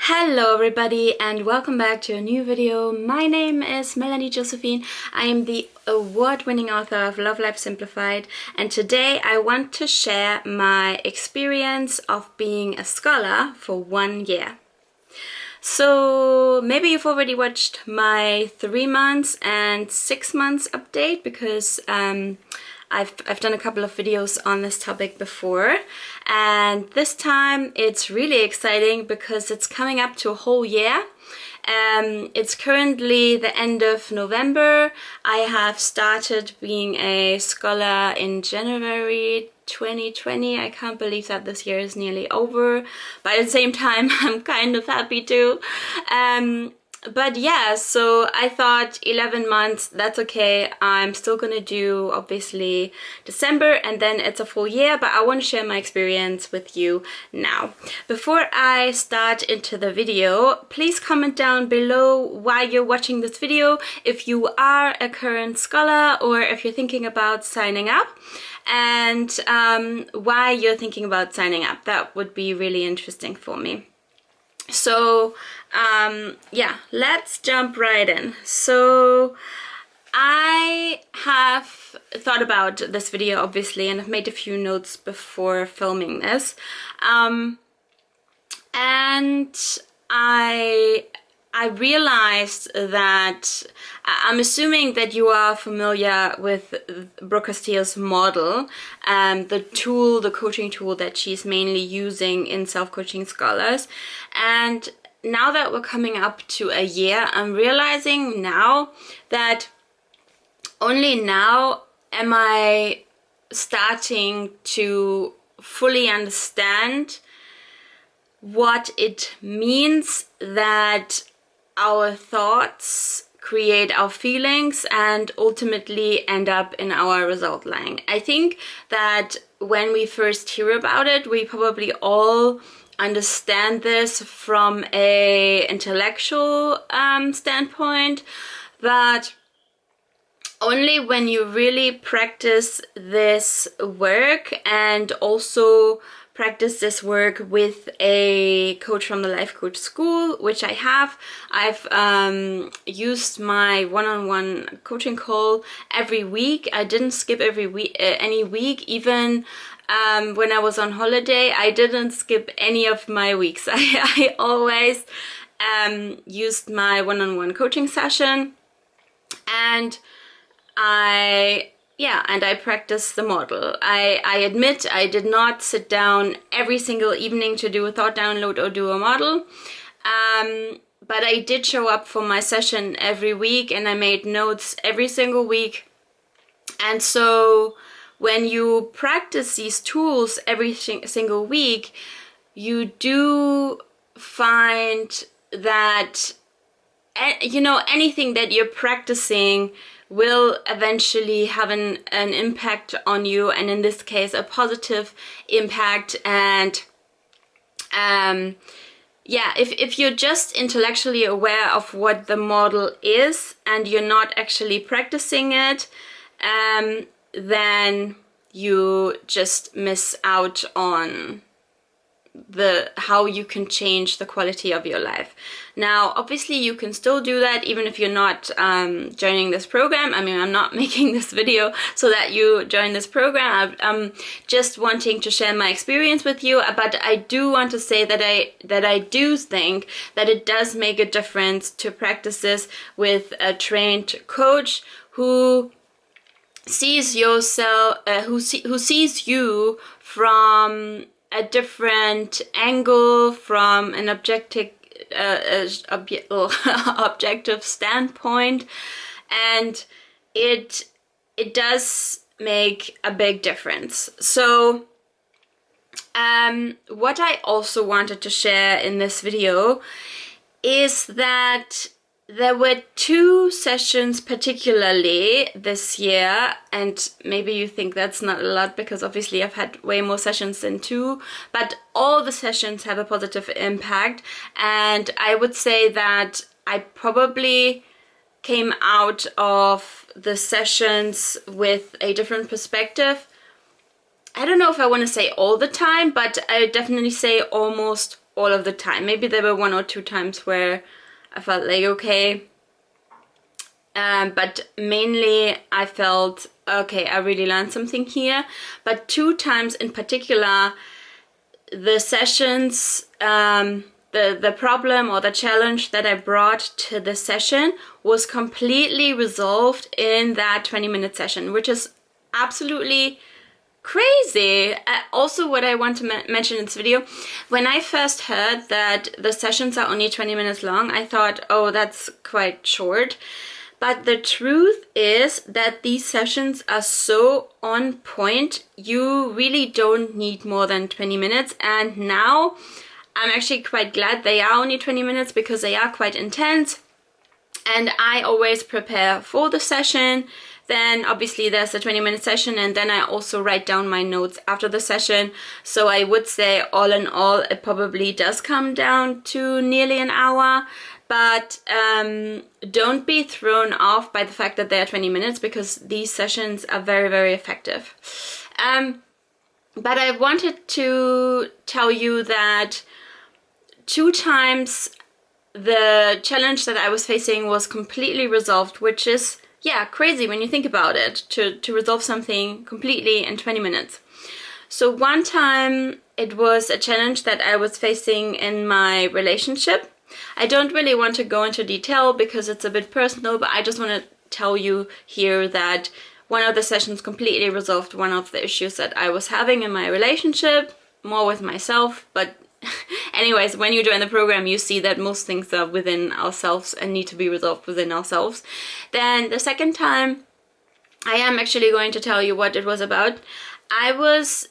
Hello everybody and welcome back to a new video. My name is Melanie Josephine. I am the award-winning author of Love Life Simplified, and today I want to share my experience of being a scholar for 1 year. So maybe you've already watched my 3 months and 6 months update because I've done a couple of videos on this topic before, and this time it's really exciting because it's coming up to a whole year. It's currently the end of November. I have started being a scholar in January 2020. I can't believe that this year is nearly over, but at the same time I'm kind of happy too. But yeah, so I thought 11 months, that's okay. I'm still gonna do obviously December and then it's a full year, but I want to share my experience with you now. Before I start into the video, please comment down below why you're watching this video, if you are a current scholar or if you're thinking about signing up, and why you're thinking about signing up. That would be really interesting for me. So yeah, let's jump right in. So I have thought about this video obviously, and I've made a few notes before filming this, and I realized that I'm assuming that you are familiar with Brooke Castillo's model, the coaching tool that she's mainly using in self-coaching scholars. And now that we're coming up to a year, I'm realizing now that only now am I starting to fully understand what it means that our thoughts create our feelings and ultimately end up in our result line. I think that when we first hear about it, we probably all understand this from a intellectual standpoint, but only when you really practice this work and also practice this work with a coach from the Life Coach School, which I have. I've used my one-on-one coaching call every week. I didn't skip every week, any week, even when I was on holiday. I didn't skip any of my weeks. I always used my one-on-one coaching session, and I practiced the model. I admit I did not sit down every single evening to do a thought download or do a model, but I did show up for my session every week and I made notes every single week. And so when you practice these tools every single week, you do find that, you know, anything that you're practicing will eventually have an impact on you, and in this case a positive impact. And yeah, if you're just intellectually aware of what the model is and you're not actually practicing it, then you just miss out on how you can change the quality of your life. Now obviously you can still do that even if you're not joining this program. I mean, I'm not making this video so that you join this program. I'm just wanting to share my experience with you, but I do want to say that I do think that it does make a difference to practice this with a trained coach who sees yourself, who sees you from a different angle, from an objective standpoint, and it does make a big difference. So what I also wanted to share in this video is that there were 2 sessions particularly this year, and maybe you think that's not a lot because obviously I've had way more sessions than 2, but all the sessions have a positive impact. And I would say that I probably came out of the sessions with a different perspective. I don't know if I want to say all the time, but I would definitely say almost all of the time. Maybe there were 1 or 2 times where I felt like, okay, but mainly I felt, okay, I really learned something here. But 2 times in particular, the sessions, the problem or the challenge that I brought to the session was completely resolved in that 20-minute session, which is absolutely crazy. Also, what I want to mention in this video, when I first heard that the sessions are only 20 minutes long, I thought, oh, that's quite short. But the truth is that these sessions are so on point, you really don't need more than 20 minutes. And now I'm actually quite glad they are only 20 minutes because they are quite intense. And I always prepare for the session. Then obviously there's a 20-minute session, and then I also write down my notes after the session. So I would say all in all, it probably does come down to nearly an hour. But don't be thrown off by the fact that they are 20 minutes, because these sessions are very, very effective. But I wanted to tell you that 2 times the challenge that I was facing was completely resolved, which is, yeah, crazy when you think about it, to resolve something completely in 20 minutes. So 1 time it was a challenge that I was facing in my relationship. I don't really want to go into detail because it's a bit personal, but I just want to tell you here that one of the sessions completely resolved one of the issues that I was having in my relationship, more with myself. But anyways, when you join the program, you see that most things are within ourselves and need to be resolved within ourselves. Then the 2nd time, I am actually going to tell you what it was about. I was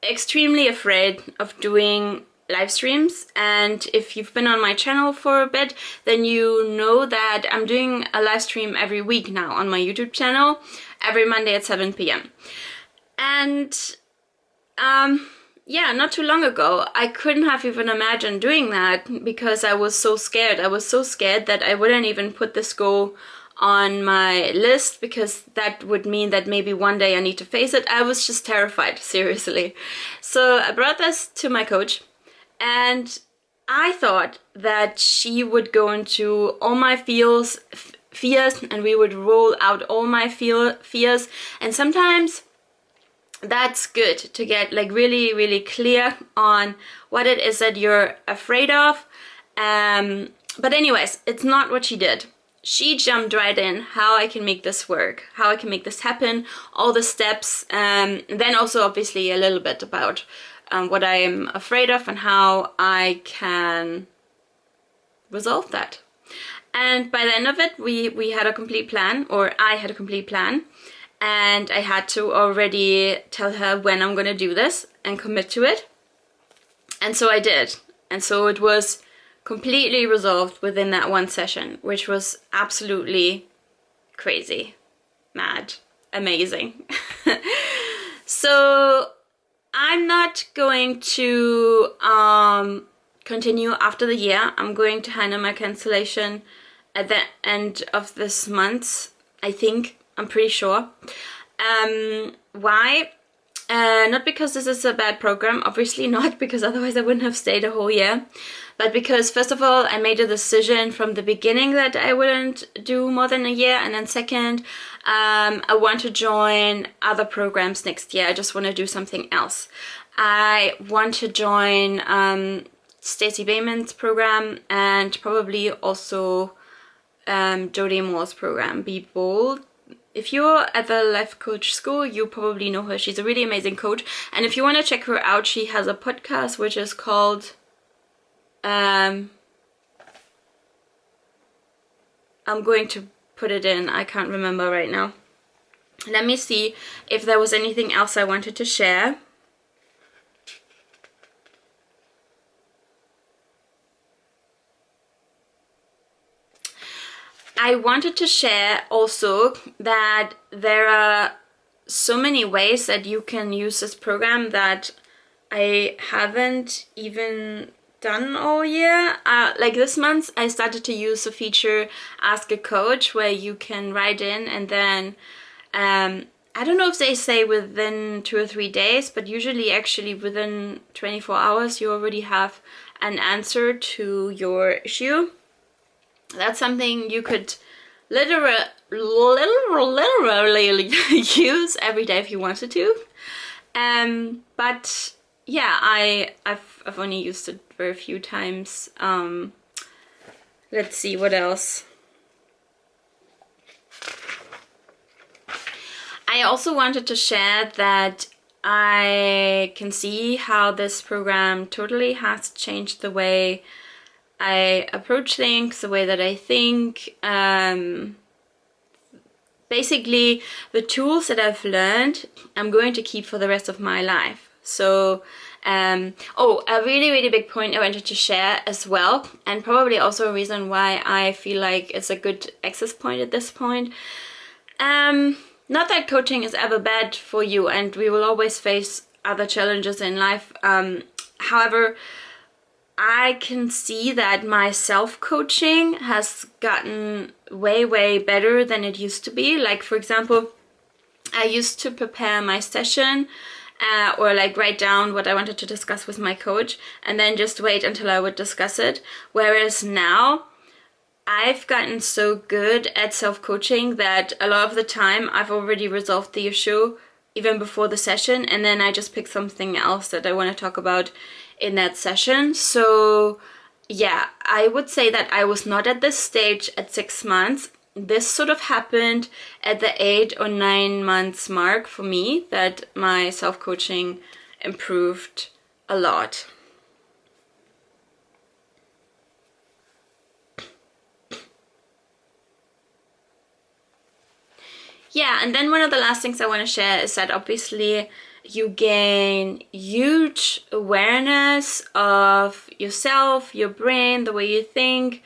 extremely afraid of doing live streams, and if you've been on my channel for a bit, then you know that I'm doing a live stream every week now on my YouTube channel, every Monday at 7 p.m. And yeah, not too long ago, I couldn't have even imagined doing that because I was so scared. I was so scared that I wouldn't even put this goal on my list, because that would mean that maybe one day I need to face it. I was just terrified, seriously. So I brought this to my coach, and I thought that she would go into all my fears, and we would roll out all my fears. And sometimes that's good to get like really, really clear on what it is that you're afraid of. But anyways, it's not what she did. She jumped right in how I can make this work, how I can make this happen, all the steps, and then also obviously a little bit about what I'm afraid of and how I can resolve that. And by the end of it, we had a complete plan, or I had a complete plan, and I had to already tell her when I'm gonna do this and commit to it. And so I did. And so it was completely resolved within that 1 session, which was absolutely crazy, mad, amazing. So I'm not going to continue after the year. I'm going to hand in my cancellation at the end of this month, I think. I'm pretty sure. Why? Not because this is a bad program, obviously not, because otherwise I wouldn't have stayed a whole year. But because, first of all, I made a decision from the beginning that I wouldn't do more than a year. And then second, I want to join other programs next year. I just want to do something else. I want to join Stacey Bayman's program, and probably also Jodie Moore's program, Be Bold. If you're at the Life Coach School, you probably know her. She's a really amazing coach. And if you want to check her out, she has a podcast which is called I'm going to put it in. I can't remember right now. Let me see if there was anything else I wanted to share. I wanted to share also that there are so many ways that you can use this program that I haven't even done all year. Like this month, I started to use the feature Ask a Coach, where you can write in and then I don't know if they say within 2 or 3 days, but usually actually within 24 hours you already have an answer to your issue. That's something you could literally use every day if you wanted to. But yeah, I've only used it very few times. Let's see what else. I also wanted to share that I can see how this program totally has changed the way I approach things, the way that I think. Basically, the tools that I've learned, I'm going to keep for the rest of my life. So, oh, a really, really big point I wanted to share as well, and probably also a reason why I feel like it's a good access point at this point. Not that coaching is ever bad for you, and we will always face other challenges in life. However, I can see that my self-coaching has gotten way, way better than it used to be. Like, for example, I used to prepare my session or like write down what I wanted to discuss with my coach and then just wait until I would discuss it. Whereas now, I've gotten so good at self-coaching that a lot of the time I've already resolved the issue even before the session, and then I just pick something else that I want to talk about in that session. So yeah, I would say that I was not at this stage at 6 months. This sort of happened at the 8 or 9 months mark for me, that my self-coaching improved a lot. Yeah, and then one of the last things I want to share is that obviously you gain huge awareness of yourself, your brain, the way you think,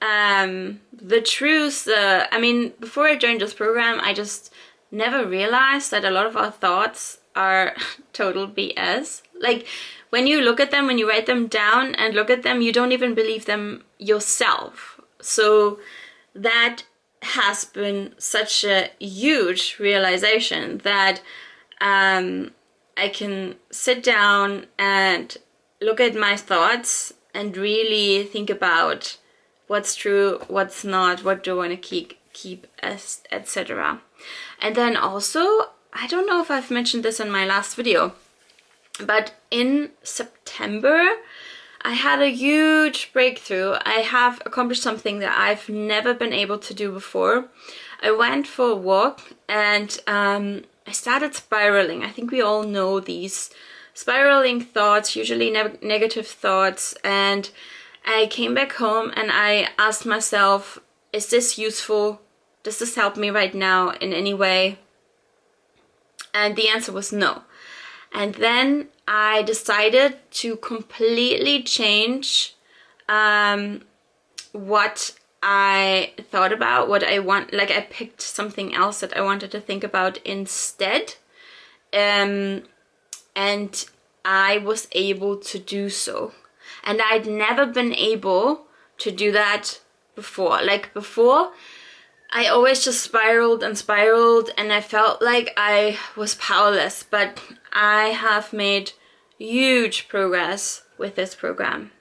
the truth. I mean, before I joined this program, I just never realized that a lot of our thoughts are total BS. Like, when you look at them, when you write them down and look at them, you don't even believe them yourself. So that has been such a huge realization that I can sit down and look at my thoughts and really think about what's true, what's not, what do I want to keep etc. And then also, I don't know if I've mentioned this in my last video, but in September, I had a huge breakthrough. I have accomplished something that I've never been able to do before. I went for a walk and I started spiraling. I think we all know these spiraling thoughts, usually negative thoughts. And I came back home and I asked myself, is this useful? Does this help me right now in any way? And the answer was no. And then I decided to completely change what I thought about, what I want. Like, I picked something else that I wanted to think about instead. And I was able to do so. And I'd never been able to do that before. Like, before, I always just spiraled and spiraled and I felt like I was powerless, but I have made huge progress with this program.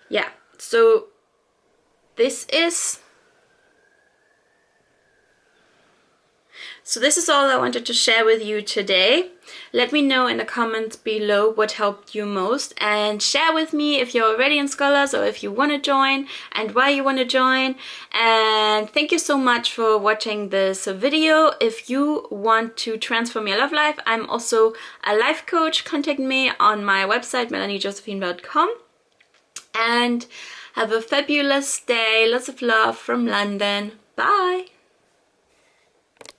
Yeah, so this is all I wanted to share with you today. Let me know in the comments below what helped you most, and share with me if you're already in Scholars or if you want to join and why you want to join. And thank you so much for watching this video. If you want to transform your love life, I'm also a life coach. Contact me on my website, melaniejosephine.com. And have a fabulous day. Lots of love from London. Bye.